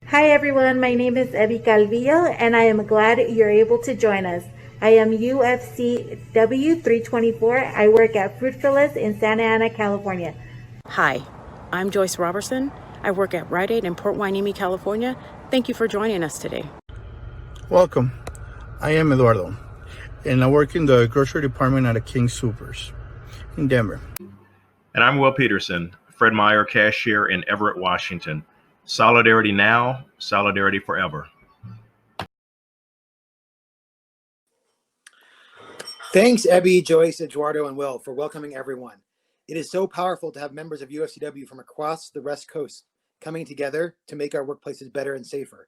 Hi everyone, my name is Evie Calvillo and I am glad you're able to join us. I am UFCW 324. I work at Fruitfulness in Santa Ana, California. Hi, I'm Joyce Robertson. I work at Rite Aid in Port Hueneme, California. Thank you for joining us today. Welcome. I am Eduardo, and I work in the grocery department at a King Soopers in Denver. And I'm Will Peterson, Fred Meyer cashier in Everett, Washington. Solidarity now, solidarity forever. Thanks, Ebby, Joyce, Eduardo, and Will, for welcoming everyone. It is so powerful to have members of UFCW from across the West Coast coming together to make our workplaces better and safer.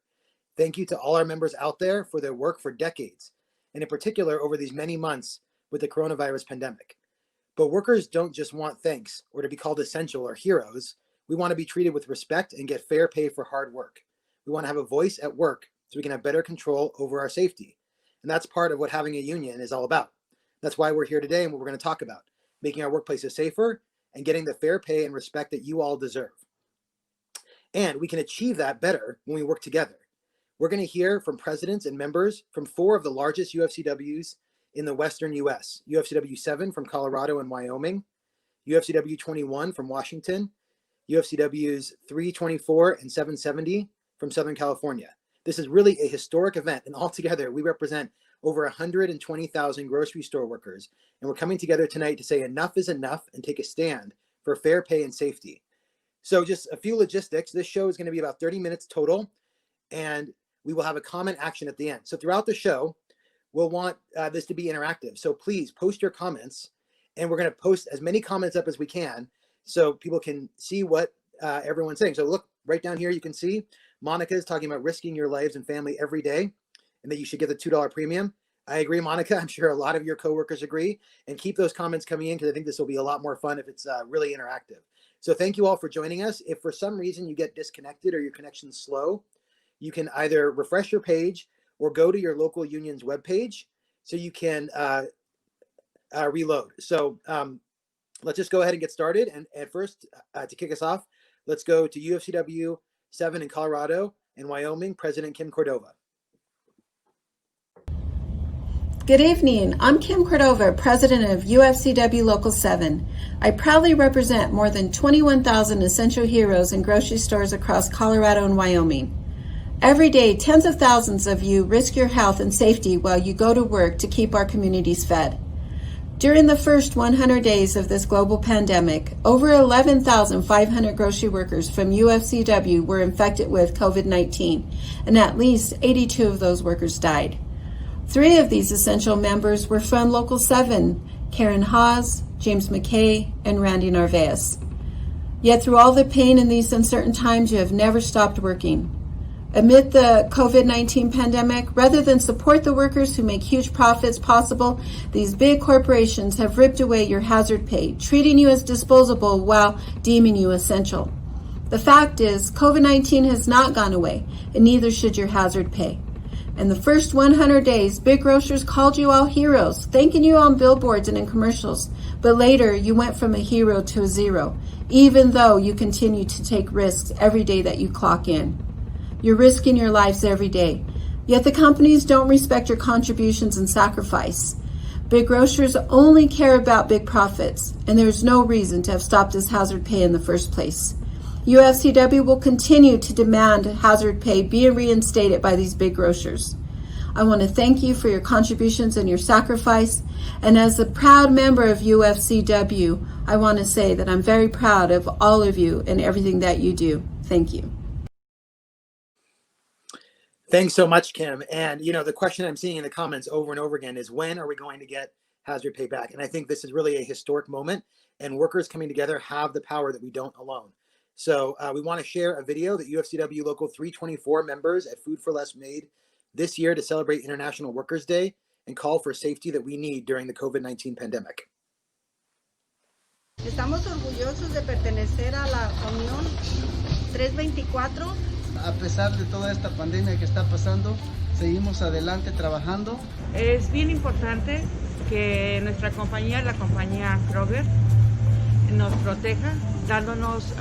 Thank you to all our members out there for their work for decades, and in particular over these many months with the coronavirus pandemic. But workers don't just want thanks or to be called essential or heroes. We want to be treated with respect and get fair pay for hard work. We want to have a voice at work so we can have better control over our safety. And that's part of what having a union is all about. That's why we're here today and what we're going to talk about, making our workplaces safer and getting the fair pay and respect that you all deserve. And we can achieve that better when we work together. We're going to hear from presidents and members from 4 of the largest UFCWs in the Western US, UFCW 7 from Colorado and Wyoming, UFCW 21 from Washington, UFCWs 324 and 770 from Southern California. This is really a historic event, and altogether we represent over 120,000 grocery store workers, and we're coming together tonight to say enough is enough and take a stand for fair pay and safety. So just a few logistics. This show is going to be about 30 minutes total, and we will have a comment action at the end. So throughout the show, we'll want this to be interactive. So please post your comments, and we're going to post as many comments up as we can so people can see what everyone's saying. So look right down here, you can see Monica is talking about risking your lives and family every day and that you should get the $2 premium. I agree, Monica. I'm sure a lot of your coworkers agree, and keep those comments coming in because I think this will be a lot more fun if it's really interactive. So thank you all for joining us. If for some reason you get disconnected or your connection's slow, you can either refresh your page or go to your local union's webpage so you can reload. So let's just go ahead and get started. And at first, to kick us off, let's go to UFCW 7 in Colorado and Wyoming, President Kim Cordova. Good evening. I'm Kim Cordova, President of UFCW Local 7. I proudly represent more than 21,000 essential heroes in grocery stores across Colorado and Wyoming. Every day, tens of thousands of you risk your health and safety while you go to work to keep our communities fed. During the first 100 days of this global pandemic, over 11,500 grocery workers from UFCW were infected with COVID-19, and at least 82 of those workers died. 3 of these essential members were from Local 7, Karen Haas, James McKay, and Randy Narvaez. Yet through all the pain in these uncertain times, you have never stopped working. Amid the COVID-19 pandemic, rather than support the workers who make huge profits possible, these big corporations have ripped away your hazard pay, treating you as disposable while deeming you essential. The fact is, COVID-19 has not gone away, and neither should your hazard pay. In the first 100 days, big grocers called you all heroes, thanking you on billboards and in commercials. But later, you went from a hero to a zero, even though you continue to take risks every day that you clock in. You're risking your lives every day. Yet the companies don't respect your contributions and sacrifice. Big grocers only care about big profits, and there's no reason to have stopped this hazard pay in the first place. UFCW will continue to demand hazard pay be reinstated by these big grocers. I want to thank you for your contributions and your sacrifice, and as a proud member of UFCW, I want to say that I'm very proud of all of you and everything that you do. Thank you. Thanks so much, Kim. And, you know, the question I'm seeing in the comments over and over again is, when are we going to get hazard pay back? And I think this is really a historic moment, and workers coming together have the power that we don't alone. So we want to share a video that UFCW Local 324 members at Food for Less made this year to celebrate International Workers' Day and call for safety that we need during the COVID-19 pandemic. Estamos orgullosos de pertenecer a la Unión 324. A pesar de toda esta pandemia que está pasando, seguimos adelante trabajando. Es bien importante que nuestra compañía, la compañía Kroger, nos proteja, dándonos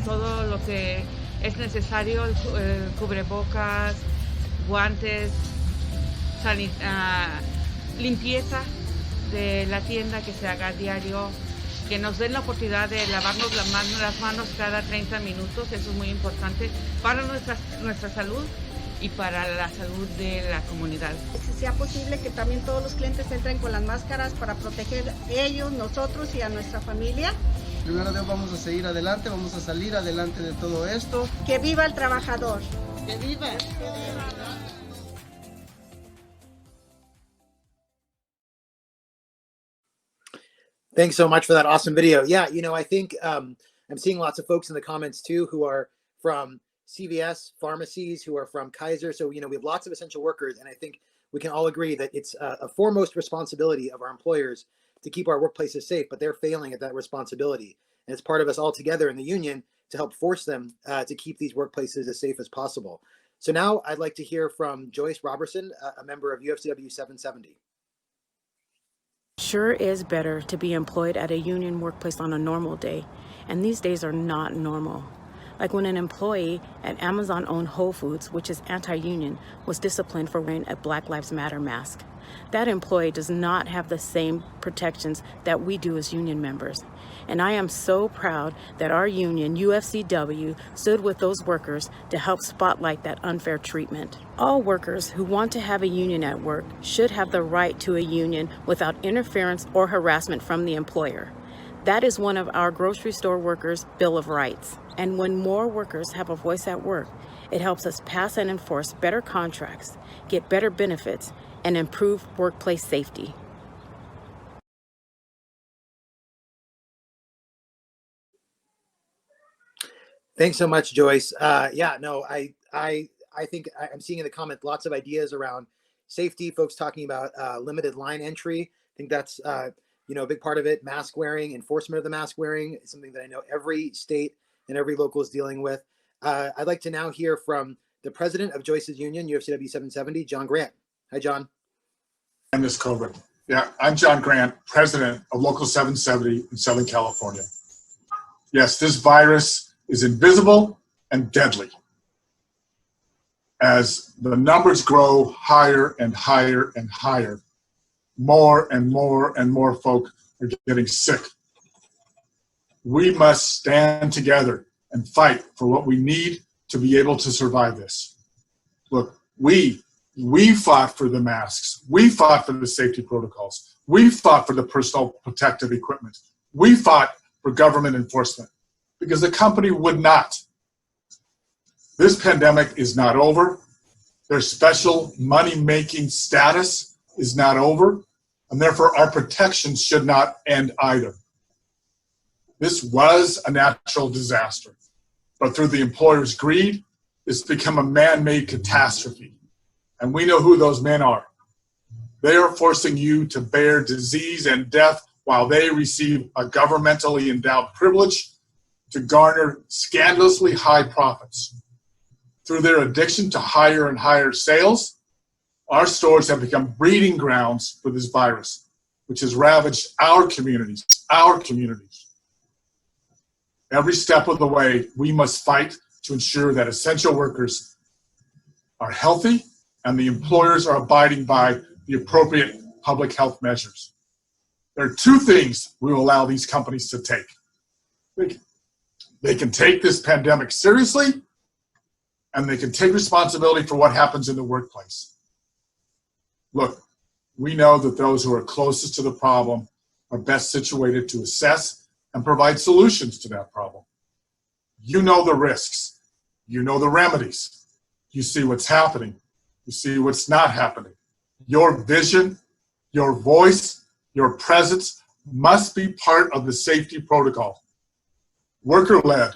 todo lo que Es necesario el cubrebocas, guantes, limpieza de la tienda que se haga a diario, que nos den la oportunidad de lavarnos las manos cada 30 minutos. Eso es muy importante para nuestra salud y para la salud de la comunidad. Si sea posible que también todos los clientes entren con las máscaras para proteger a ellos, nosotros y a nuestra familia. Primero Dios, vamos a seguir adelante, vamos a salir adelante de todo esto. ¡Que viva el trabajador! ¡Que viva! Thanks so much for that awesome video. Yeah, I think I'm seeing lots of folks in the comments too who are from CVS pharmacies, who are from Kaiser. So, we have lots of essential workers, and I think we can all agree that it's a foremost responsibility of our employers to keep our workplaces safe, but they're failing at that responsibility. And it's part of us all together in the union to help force them to keep these workplaces as safe as possible. So now I'd like to hear from Joyce Robertson, a member of UFCW 770. Sure is better to be employed at a union workplace on a normal day, and these days are not normal. Like when an employee at Amazon-owned Whole Foods, which is anti-union, was disciplined for wearing a Black Lives Matter mask. That employee does not have the same protections that we do as union members. And I am so proud that our union, UFCW, stood with those workers to help spotlight that unfair treatment. All workers who want to have a union at work should have the right to a union without interference or harassment from the employer. That is one of our grocery store workers' Bill of Rights. And when more workers have a voice at work, it helps us pass and enforce better contracts, get better benefits, and improve workplace safety. Thanks so much, Joyce. I think I'm seeing in the comments lots of ideas around safety, folks talking about limited line entry. I think that's a big part of it. Mask wearing, enforcement of the mask wearing is something that I know every state and every local is dealing with. I'd like to now hear from the president of Joyce's union, UFCW 770, John Grant. Hi, John. And this COVID. Yeah, I'm John Grant, president of Local 770 in Southern California. Yes, this virus is invisible and deadly. As the numbers grow higher and higher and higher, more and more and more folk are getting sick. We must stand together and fight for what we need to be able to survive this. Look, we fought for the masks. We fought for the safety protocols. We fought for the personal protective equipment. We fought for government enforcement because the company would not. This pandemic is not over. Their special money-making status is not over, and therefore our protections should not end either. This was a natural disaster, but through the employer's greed, it's become a man-made catastrophe. And we know who those men are. They are forcing you to bear disease and death while they receive a governmentally endowed privilege to garner scandalously high profits. Through their addiction to higher and higher sales, our stores have become breeding grounds for this virus, which has ravaged our communities. Every step of the way, we must fight to ensure that essential workers are healthy and the employers are abiding by the appropriate public health measures. There are two things we will allow these companies to take. They can take this pandemic seriously, and they can take responsibility for what happens in the workplace. Look, we know that those who are closest to the problem are best situated to assess and provide solutions to that problem. You know the risks. You know the remedies. You see what's happening. You see what's not happening. Your vision, your voice, your presence must be part of the safety protocol. Worker-led,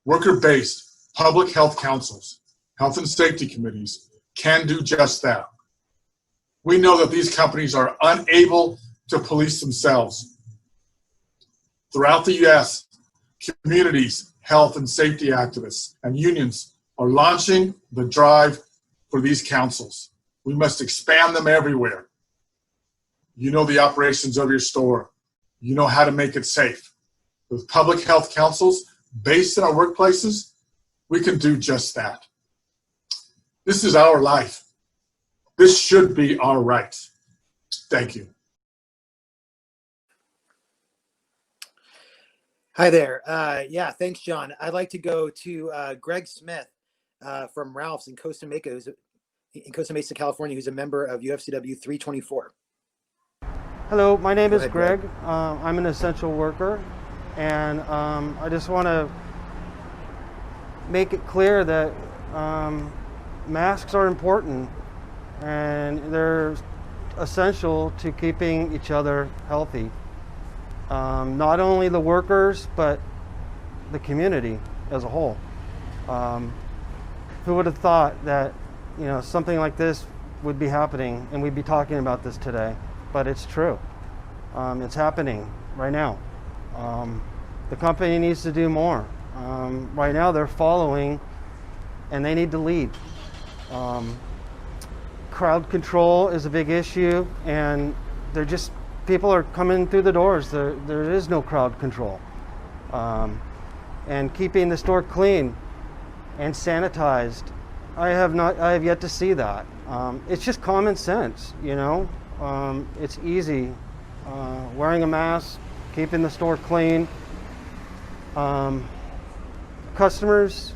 worker-based public health councils, health and safety committees can do just that. We know that these companies are unable to police themselves. Throughout the U.S., communities, health and safety activists, and unions are launching the drive for these councils. We must expand them everywhere. You know the operations of your store. You know how to make it safe. With public health councils based in our workplaces, we can do just that. This is our life. This should be our right. Thank you. Hi there. Yeah, thanks, John. I'd like to go to Greg Smith from Ralph's in Costa Mesa, California, who's a member of UFCW 324. Hello, my name is ahead, Greg. I'm an essential worker, and I just want to make it clear that masks are important, and they're essential to keeping each other healthy. Not only the workers, but the community as a whole. Who would have thought that, you know, something like this would be happening and we'd be talking about this today? But it's true. It's happening right now. The company needs to do more. Right now they're following and they need to lead. Crowd control is a big issue, and people are coming through the doors. There is no crowd control. And keeping the store clean and sanitized, I have yet to see that. It's just common sense, you know. It's easy. Wearing a mask, keeping the store clean. Customers,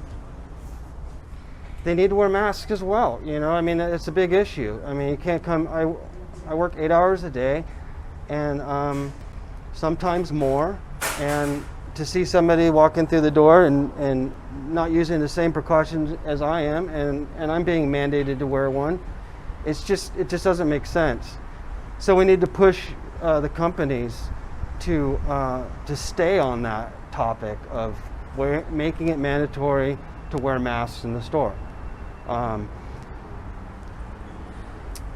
they need to wear masks as well, you know. I mean, it's a big issue. I mean, you can't come, I work 8 hours a day, and sometimes more, and to see somebody walking through the door and not using the same precautions as I am, and I'm being mandated to wear one, it just doesn't make sense. So we need to push the companies to stay on that topic of making it mandatory to wear masks in the store.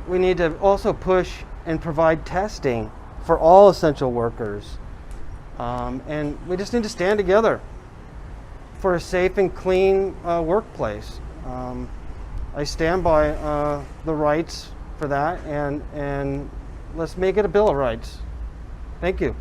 We need to also push and provide testing for all essential workers. And we just need to stand together for a safe and clean workplace. I stand by the rights for that, and let's make it a Bill of Rights. Thank you.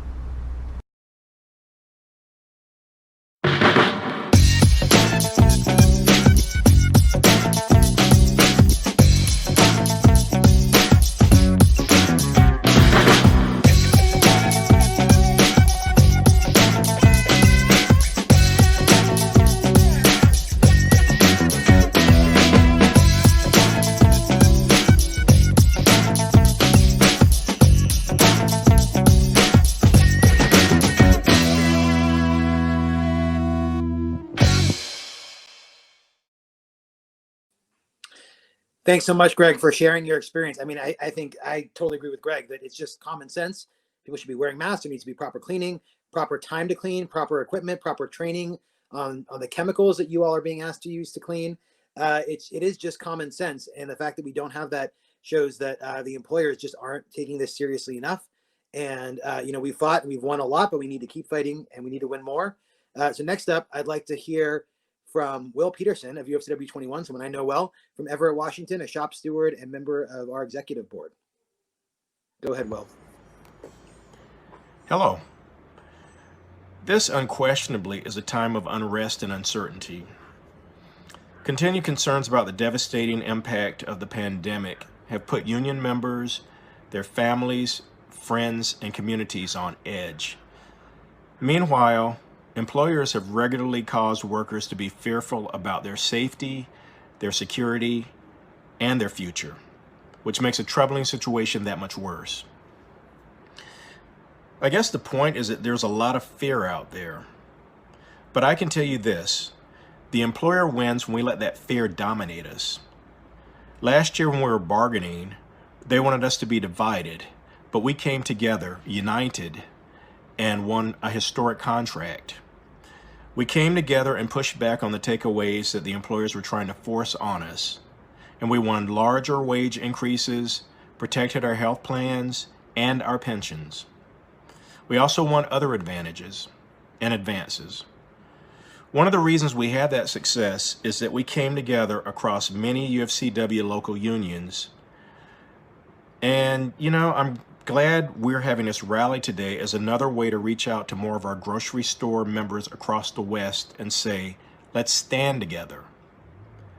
Thanks so much, Greg, for sharing your experience. I mean, I think I totally agree with Greg that it's just common sense. People should be wearing masks. There needs to be proper cleaning, proper time to clean, proper equipment, proper training on the chemicals that you all are being asked to use to clean. It is just common sense. And the fact that we don't have that shows that the employers just aren't taking this seriously enough. And, you know, we've fought and we've won a lot, but we need to keep fighting and we need to win more. So next up, I'd like to hear from Will Peterson of UFCW 21, someone I know well, from Everett, Washington, a shop steward and member of our executive board. Go ahead, Will. Hello. This unquestionably is a time of unrest and uncertainty. Continued concerns about the devastating impact of the pandemic have put union members, their families, friends, and communities on edge. Meanwhile, employers have regularly caused workers to be fearful about their safety, their security, and their future, which makes a troubling situation that much worse. I guess the point is that there's a lot of fear out there. But I can tell you this, the employer wins when we let that fear dominate us. Last year when we were bargaining, they wanted us to be divided, but we came together, united, and won a historic contract. We came together and pushed back on the takeaways that the employers were trying to force on us. And we won larger wage increases, protected our health plans, and our pensions. We also won other advantages and advances. One of the reasons we had that success is that we came together across many UFCW local unions. And, you know, I'm glad we're having this rally today as another way to reach out to more of our grocery store members across the West and say, Let's stand together,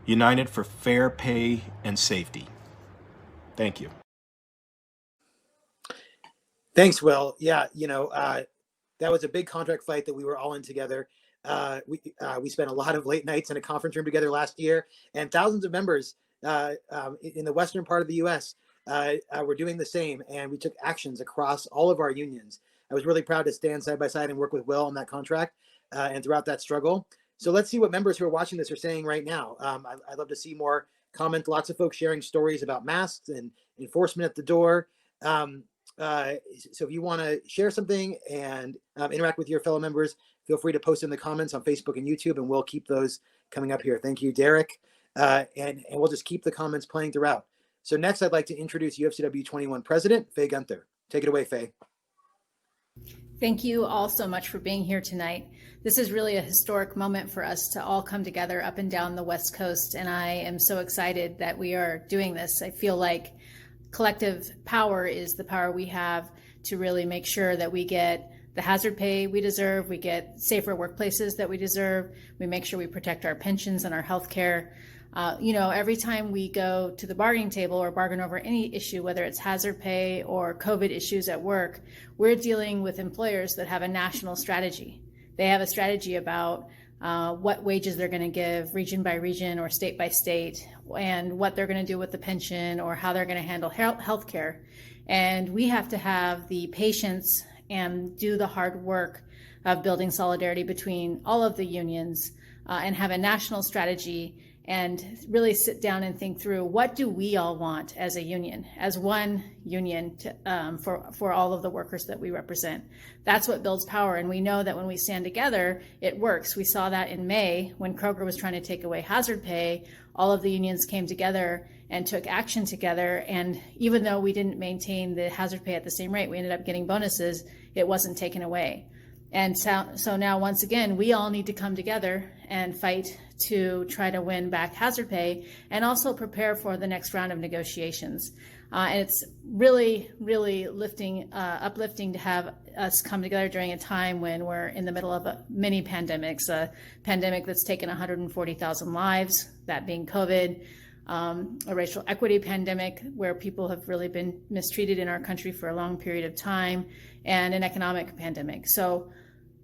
united for fair pay and safety. Thank you. Thanks, Will. Yeah, that was a big contract fight that we were all in together. We spent a lot of late nights in a conference room together last year, and thousands of members in the western part of the U.S. Were doing the same, and we took actions across all of our unions. I was really proud to stand side by side and work with Will on that contract and throughout that struggle. So let's see what members who are watching this are saying right now. I'd love to see more comment. Lots of folks sharing stories about masks and enforcement at the door. So if you want to share something and interact with your fellow members, feel free to post in the comments on Facebook and YouTube, and we'll keep those coming up here. Thank you, Derek. And we'll just keep the comments playing throughout. So next, I'd like to introduce UFCW 21 President, Faye Gunther. Take it away, Faye. Thank you all so much for being here tonight. This is really a historic moment for us to all come together up and down the West Coast, and I am so excited that we are doing this. I feel like collective power is the power we have to really make sure that we get the hazard pay we deserve, we get safer workplaces that we deserve, we make sure we protect our pensions and our health care. Every time we go to the bargaining table or bargain over any issue, whether it's hazard pay or COVID issues at work, we're dealing with employers that have a national strategy. They have a strategy about what wages they're going to give region by region or state by state, and what they're going to do with the pension or how they're going to handle health care. And we have to have the patience and do the hard work of building solidarity between all of the unions and have a national strategy and really sit down and think through, what do we all want as a union, as one union for all of the workers that we represent. That's what builds power. And we know that when we stand together, it works. We saw that in May when Kroger was trying to take away hazard pay. All of the unions came together and took action together. And even though we didn't maintain the hazard pay at the same rate, we ended up getting bonuses, it wasn't taken away. And so now, once again, we all need to come together and fight to try to win back hazard pay and also prepare for the next round of negotiations. And it's really, really uplifting to have us come together during a time when we're in the middle of many pandemics, a pandemic that's taken 140,000 lives, that being COVID, a racial equity pandemic where people have really been mistreated in our country for a long period of time, and an economic pandemic. So,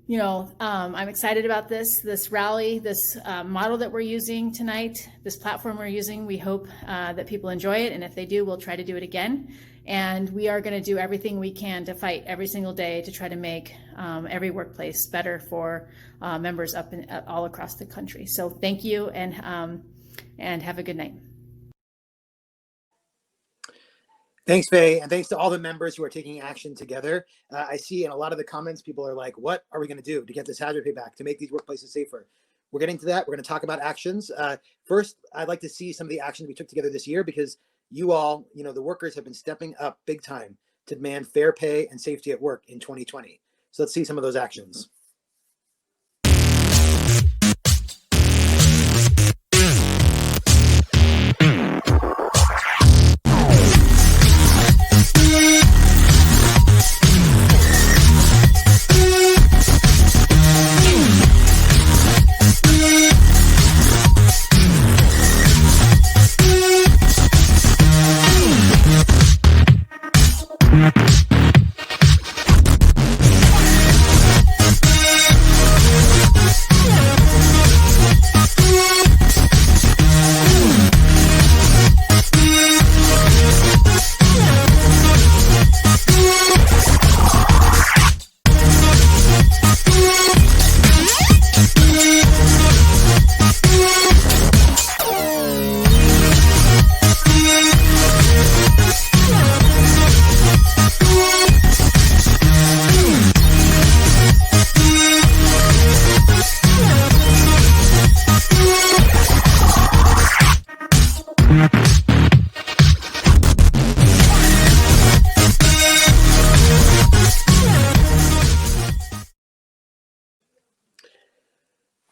I'm excited about this rally, this model that we're using tonight, this platform we're using. We hope that people enjoy it, and if they do, we'll try to do it again. And we are going to do everything we can to fight every single day to try to make every workplace better for members all across the country. So thank you, and have a good night. Thanks, Faye, and thanks to all the members who are taking action together. I see in a lot of the comments, people are like, what are we going to do to get this hazard pay back, to make these workplaces safer? We're getting to that. We're going to talk about actions. First, I'd like to see some of the actions we took together this year, because you all, the workers have been stepping up big time to demand fair pay and safety at work in 2020. So let's see some of those actions.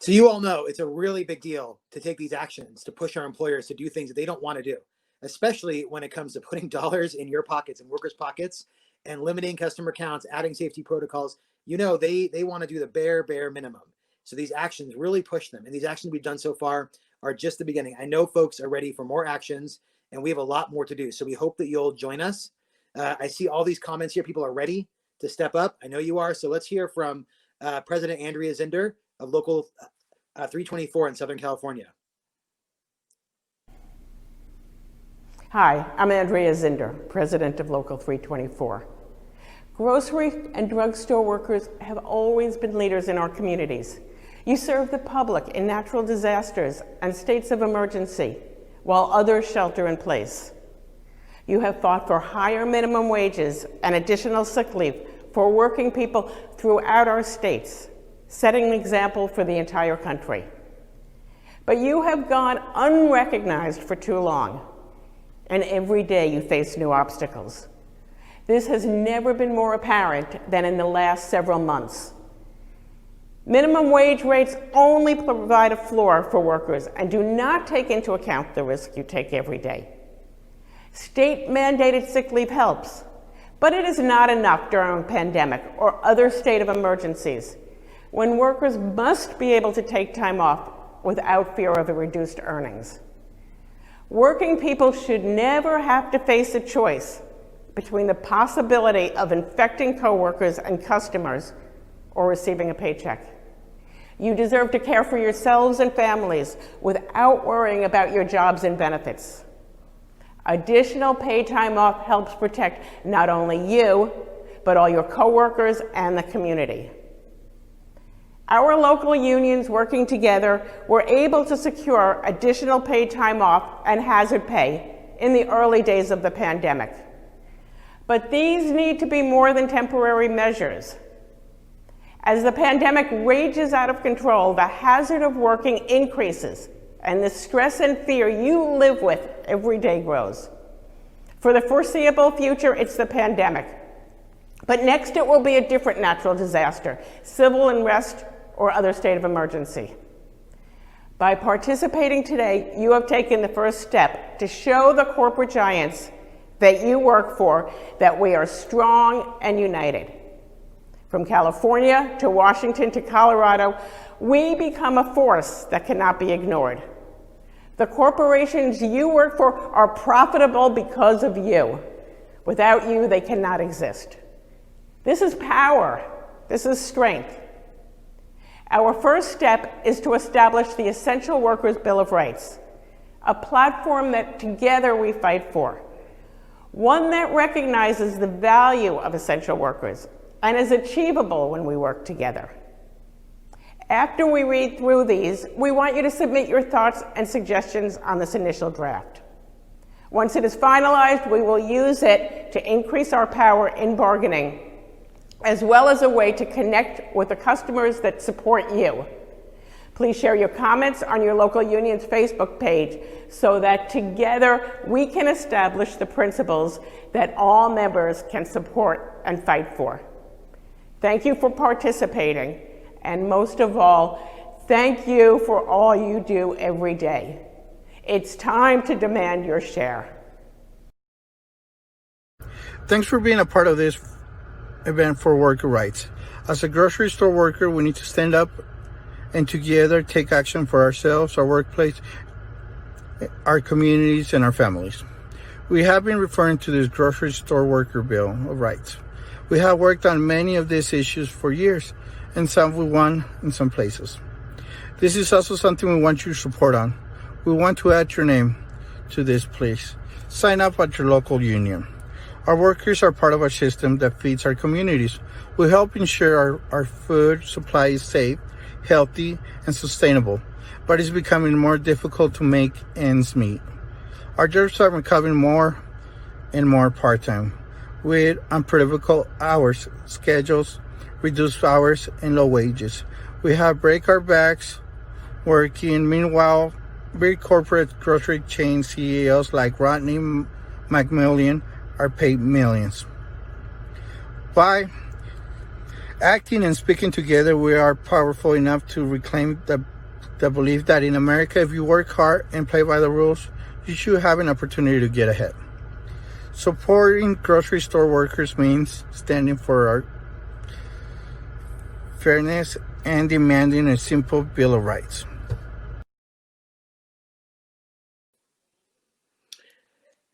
So you all know it's a really big deal to take these actions, to push our employers to do things that they don't want to do, especially when it comes to putting dollars in your pockets and workers' pockets and limiting customer counts, adding safety protocols. They want to do the bare minimum. So these actions really push them. And these actions we've done so far are just the beginning. I know folks are ready for more actions, and we have a lot more to do. So we hope that you'll join us. I see all these comments here. People are ready to step up. I know you are. So let's hear from President Andrea Zinder of Local 324 in Southern California. Hi, I'm Andrea Zinder, President of Local 324. Grocery and drugstore workers have always been leaders in our communities. You serve the public in natural disasters and states of emergency, while others shelter in place. You have fought for higher minimum wages and additional sick leave for working people throughout our states, setting an example for the entire country. But you have gone unrecognized for too long, and every day you face new obstacles. This has never been more apparent than in the last several months. Minimum wage rates only provide a floor for workers and do not take into account the risk you take every day. State-mandated sick leave helps, but it is not enough during a pandemic or other state of emergencies, when workers must be able to take time off without fear of reduced earnings. Working people should never have to face a choice between the possibility of infecting coworkers and customers or receiving a paycheck. You deserve to care for yourselves and families without worrying about your jobs and benefits. Additional paid time off helps protect not only you, but all your coworkers and the community. Our local unions working together were able to secure additional paid time off and hazard pay in the early days of the pandemic. But these need to be more than temporary measures. As the pandemic rages out of control, the hazard of working increases, and the stress and fear you live with every day grows. For the foreseeable future, it's the pandemic. But next it will be a different natural disaster, civil unrest, or other state of emergency. By participating today, you have taken the first step to show the corporate giants that you work for that we are strong and united. From California to Washington to Colorado, we become a force that cannot be ignored. The corporations you work for are profitable because of you. Without you, they cannot exist. This is power. This is strength. Our first step is to establish the Essential Workers Bill of Rights, a platform that together we fight for, one that recognizes the value of essential workers and is achievable when we work together. After we read through these, we want you to submit your thoughts and suggestions on this initial draft. Once it is finalized, we will use it to increase our power in bargaining, as well as a way to connect with the customers that support you. Please share your comments on your local union's Facebook page so that together we can establish the principles that all members can support and fight for. Thank you for participating, and most of all, thank you for all you do every day. It's time to demand your share. Thanks for being a part of this event for worker rights. As a grocery store worker, we need to stand up and together take action for ourselves, our workplace, our communities, and our families. We have been referring to this grocery store worker bill of rights. We have worked on many of these issues for years, and some we won in some places. This is also something we want your support on. We want to add your name to this, please. Sign up at your local union. Our workers are part of a system that feeds our communities. We help ensure our food supply is safe, healthy, and sustainable, but it's becoming more difficult to make ends meet. Our jobs are becoming more and more part-time, with unpredictable hours, schedules, reduced hours, and low wages. We have break our backs working. Meanwhile, big corporate grocery chain CEOs like Rodney McMillan are paid millions. By acting and speaking together, we are powerful enough to reclaim the belief that in America, if you work hard and play by the rules, you should have an opportunity to get ahead. Supporting grocery store workers means standing for our fairness and demanding a simple Bill of Rights.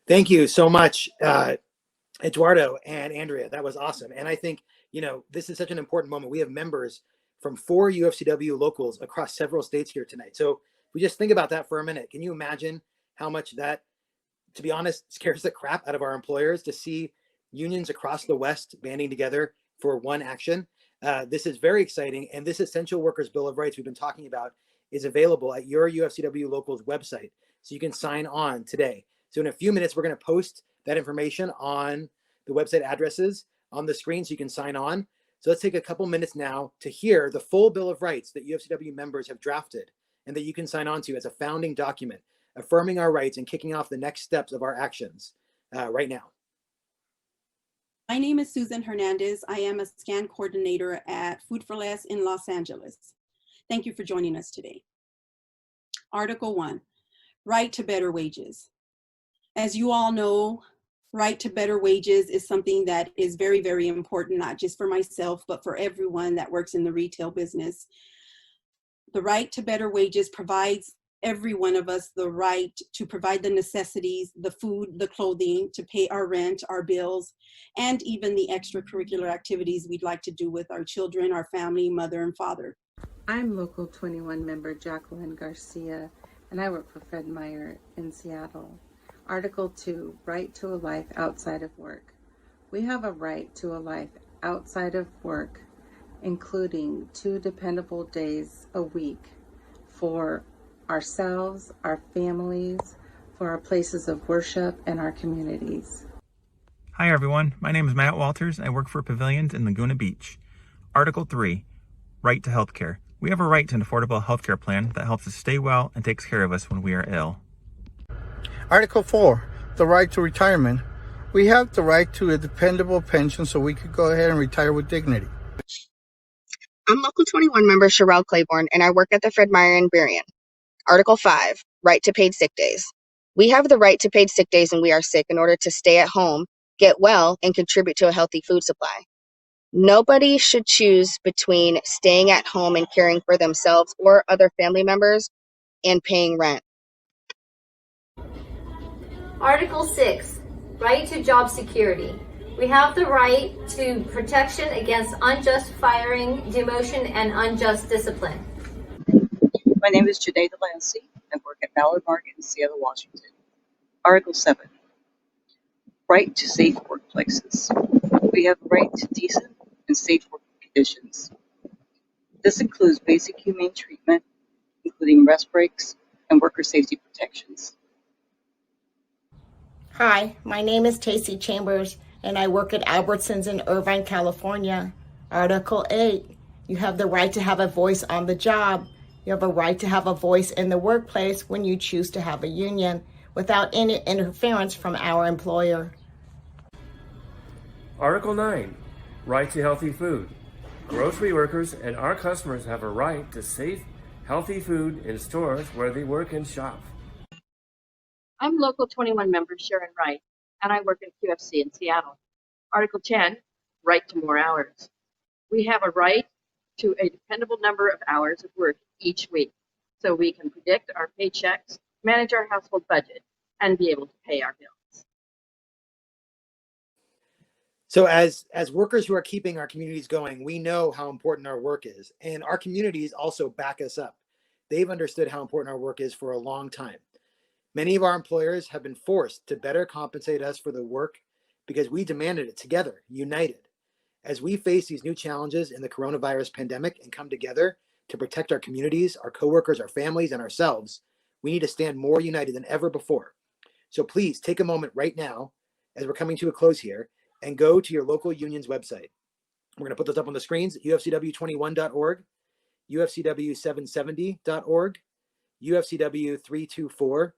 Thank you so much, Eduardo and Andrea. That was awesome. And I think, this is such an important moment. We have members from 4 UFCW locals across several states here tonight. So if we just think about that for a minute, can you imagine how much that, to be honest, scares the crap out of our employers to see unions across the West banding together for one action? This is very exciting. And this Essential Workers Bill of Rights we've been talking about is available at your UFCW local's website. So you can sign on today. So in a few minutes, we're going to post that information on the website addresses on the screen so you can sign on. So let's take a couple minutes now to hear the full Bill of Rights that UFCW members have drafted and that you can sign on to as a founding document, affirming our rights and kicking off the next steps of our actions right now. My name is Susan Hernandez. I am a scan coordinator at Food for Less in Los Angeles. Thank you for joining us today. Article 1, right to better wages. As you all know, right to better wages is something that is very, very important, not just for myself, but for everyone that works in the retail business. The right to better wages provides every one of us the right to provide the necessities, the food, the clothing, to pay our rent, our bills, and even the extracurricular activities we'd like to do with our children, our family, mother and father. I'm Local 21 member Jacqueline Garcia, and I work for Fred Meyer in Seattle. Article 2, right to a life outside of work. We have a right to a life outside of work, including 2 dependable days a week for ourselves, our families, for our places of worship, and our communities. Hi everyone, my name is Matt Walters and I work for Pavilions in Laguna Beach. Article 3, right to healthcare. We have a right to an affordable healthcare plan that helps us stay well and takes care of us when we are ill. Article 4, the right to retirement. We have the right to a dependable pension so we could go ahead and retire with dignity. I'm Local 21 member Sherelle Claiborne, and I work at the Fred Meyer in Berrien. Article 5, right to paid sick days. We have the right to paid sick days when we are sick in order to stay at home, get well, and contribute to a healthy food supply. Nobody should choose between staying at home and caring for themselves or other family members and paying rent. Article 6, right to job security. We have the right to protection against unjust firing, demotion, and unjust discipline. My name is Janae Delancey. I work at Ballard Market in Seattle, Washington. Article 7, right to safe workplaces. We have a right to decent and safe working conditions. This includes basic humane treatment, including rest breaks and worker safety protections. Hi, my name is Tacey Chambers, and I work at Albertsons in Irvine, California. Article 8, you have the right to have a voice on the job. You have a right to have a voice in the workplace when you choose to have a union without any interference from our employer. Article 9, right to healthy food. Grocery workers and our customers have a right to safe, healthy food in stores where they work and shop. I'm Local 21 member Sharon Wright, and I work at QFC in Seattle. Article 10, right to more hours. We have a right to a dependable number of hours of work each week, so we can predict our paychecks, manage our household budget, and be able to pay our bills. So as workers who are keeping our communities going, we know how important our work is, and our communities also back us up. They've understood how important our work is for a long time. Many of our employers have been forced to better compensate us for the work because we demanded it together, united. As we face these new challenges in the coronavirus pandemic and come together to protect our communities, our coworkers, our families, and ourselves, we need to stand more united than ever before. So please take a moment right now, as we're coming to a close here, and go to your local union's website. We're going to put those up on the screens: ufcw21.org, ufcw770.org, ufcw324.org.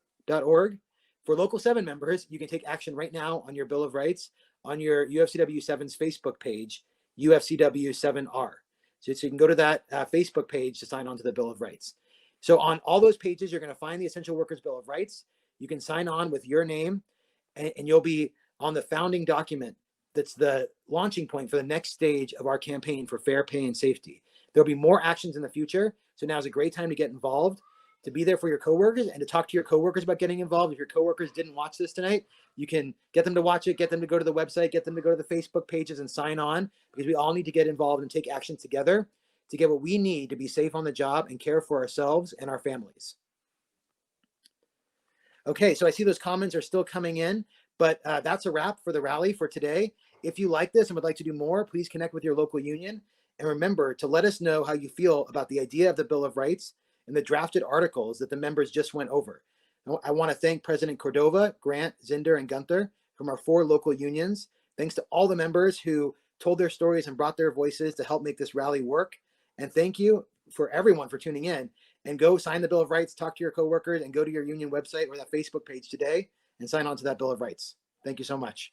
For Local 7 members, you can take action right now on your Bill of Rights on your UFCW7's Facebook page, UFCW7R. So you can go to that Facebook page to sign on to the Bill of Rights. So on all those pages, you're going to find the Essential Workers Bill of Rights. You can sign on with your name, and you'll be on the founding document that's the launching point for the next stage of our campaign for fair pay and safety. There'll be more actions in the future. So now is a great time to get involved, to be there for your coworkers and to talk to your coworkers about getting involved. If your coworkers didn't watch this tonight, you can get them to watch it, get them to go to the website, get them to go to the Facebook pages and sign on, because we all need to get involved and take action together to get what we need to be safe on the job and care for ourselves and our families. Okay, so I see those comments are still coming in, but that's a wrap for the rally for today. If you like this and would like to do more, please connect with your local union. And remember to let us know how you feel about the idea of the Bill of Rights and the drafted articles that the members just went over. I want to thank President Cordova, Grant, Zinder, and Gunther from our 4 local unions. Thanks to all the members who told their stories and brought their voices to help make this rally work. And thank you for everyone for tuning in. And go sign the Bill of Rights, talk to your coworkers, and go to your union website or that Facebook page today and sign on to that Bill of Rights. Thank you so much.